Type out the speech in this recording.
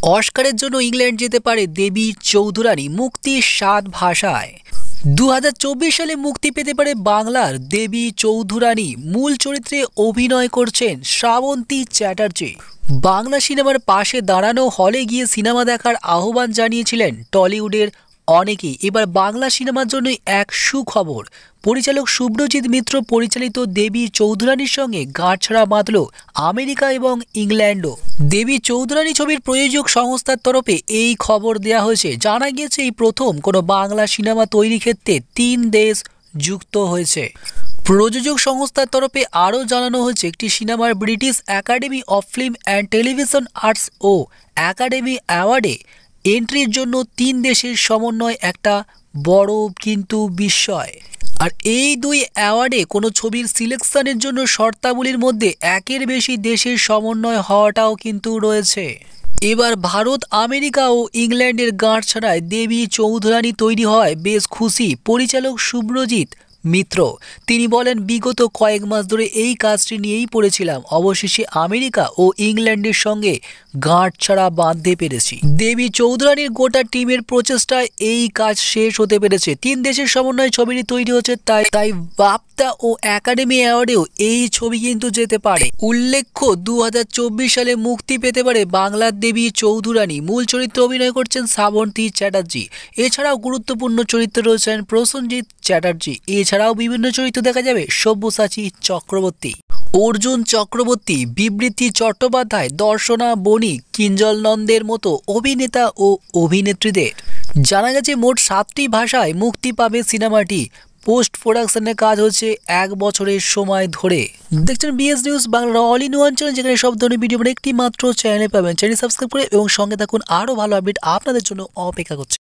অস্কারের জন্য ইংল্যান্ড যেতে পারে দেবী চৌধুরানী, মুক্তি 7 ভাষায়। 2024 সালে মুক্তি পেতে পারে বাংলার দেবী চৌধুরানী। মূল চরিত্রে অভিনয় করছেন শ্রাবন্তী চ্যাটার্জি। বাংলা সিনেমার পাশে দাঁড়ানো, হলে গিয়ে সিনেমা দেখার আহ্বান জানিয়েছিলেন টলিউডের অনেকেই। এবার বাংলা সিনেমার জন্য এক সুখবর। পরিচালক শুভ্রজিৎ মিত্র পরিচালিত দেবী চৌধুরানীর সঙ্গে গাঁটছড়া বাঁধল আমেরিকা এবং ইংল্যান্ডও। দেবী চৌধুরানী ছবির প্রযোজক সংস্থার তরফে এই খবর দেওয়া হয়েছে। জানা গিয়েছে এই প্রথম কোনো বাংলা সিনেমা তৈরির ক্ষেত্রে 3 দেশ যুক্ত হয়েছে। প্রযোজক সংস্থার তরফে আরও জানানো হয়েছে, একটি সিনেমার British Academy of Film and Television Arts ও একাডেমি অ্যাওয়ার্ডে এন্ট্রির জন্য 3 দেশের সমন্বয় একটা বড় কিন্তু বিস্ময়। আর এই 2 অ্যাওয়ার্ডে কোনো ছবির সিলেকশনের জন্য শর্তাবলীর মধ্যে একের বেশি দেশের সমন্বয় হওয়াটাও কিন্তু রয়েছে। এবার ভারত, আমেরিকা ও ইংল্যান্ডের গাঁটছড়ায় দেবী চৌধুরানী তৈরি হওয়ায় বেশ খুশি পরিচালক শুভ্রজিৎ মিত্র। তিনি বলেন, বিগত কয়েক মাস ধরে এই কাজটি নিয়েই পড়েছিলাম, অবশেষে আমেরিকা ও ইংল্যান্ডের সঙ্গে গাঁটছড়া বাঁধতে পেরেছি। দেবী চৌধুরানীর গোটা টিমের প্রচেষ্টায় এই কাজ শেষ হতে পেরেছে। 3 দেশের সমন্বয়ে ছবিটি তৈরি হচ্ছে, তাই বাফটা ও একাডেমি অ্যাওয়ার্ডেও এই ছবি কিন্তু যেতে পারে। উল্লেখ্য, 2024 সালে মুক্তি পেতে পারে বাংলার দেবী চৌধুরানী। মূল চরিত্রে অভিনয় করছেন শ্রাবন্তী চ্যাটার্জি। এছাড়াও গুরুত্বপূর্ণ চরিত্রে রয়েছেন প্রসেনজিৎ চ্যাটার্জি। এছাড়াও বিভিন্ন চরিত্র দেখা যাবে সব্যসাচী চক্রবর্তী, অর্জুন চক্রবর্তী, বিবৃতি চট্টোপাধ্যায়, দর্শনা বণিক, কিঞ্জল নন্দের মতো অভিনেতা ও অভিনেত্রীদের। জানা গেছে মোট 7টি ভাষায় মুক্তি পাবে সিনেমাটি। পোস্ট প্রোডাকশনের কাজ হচ্ছে 1 বছরের সময় ধরে। দেখছেন BS news Bangla all in one channel, যেখানে সব ধরনের ভিডিও একটি মাত্র চ্যানেলে পাবেন। চ্যানেল সাবস্ক্রাইব করে এবং সঙ্গে থাকুন, আরও ভালো আপডেট আপনাদের জন্য অপেক্ষা করছে।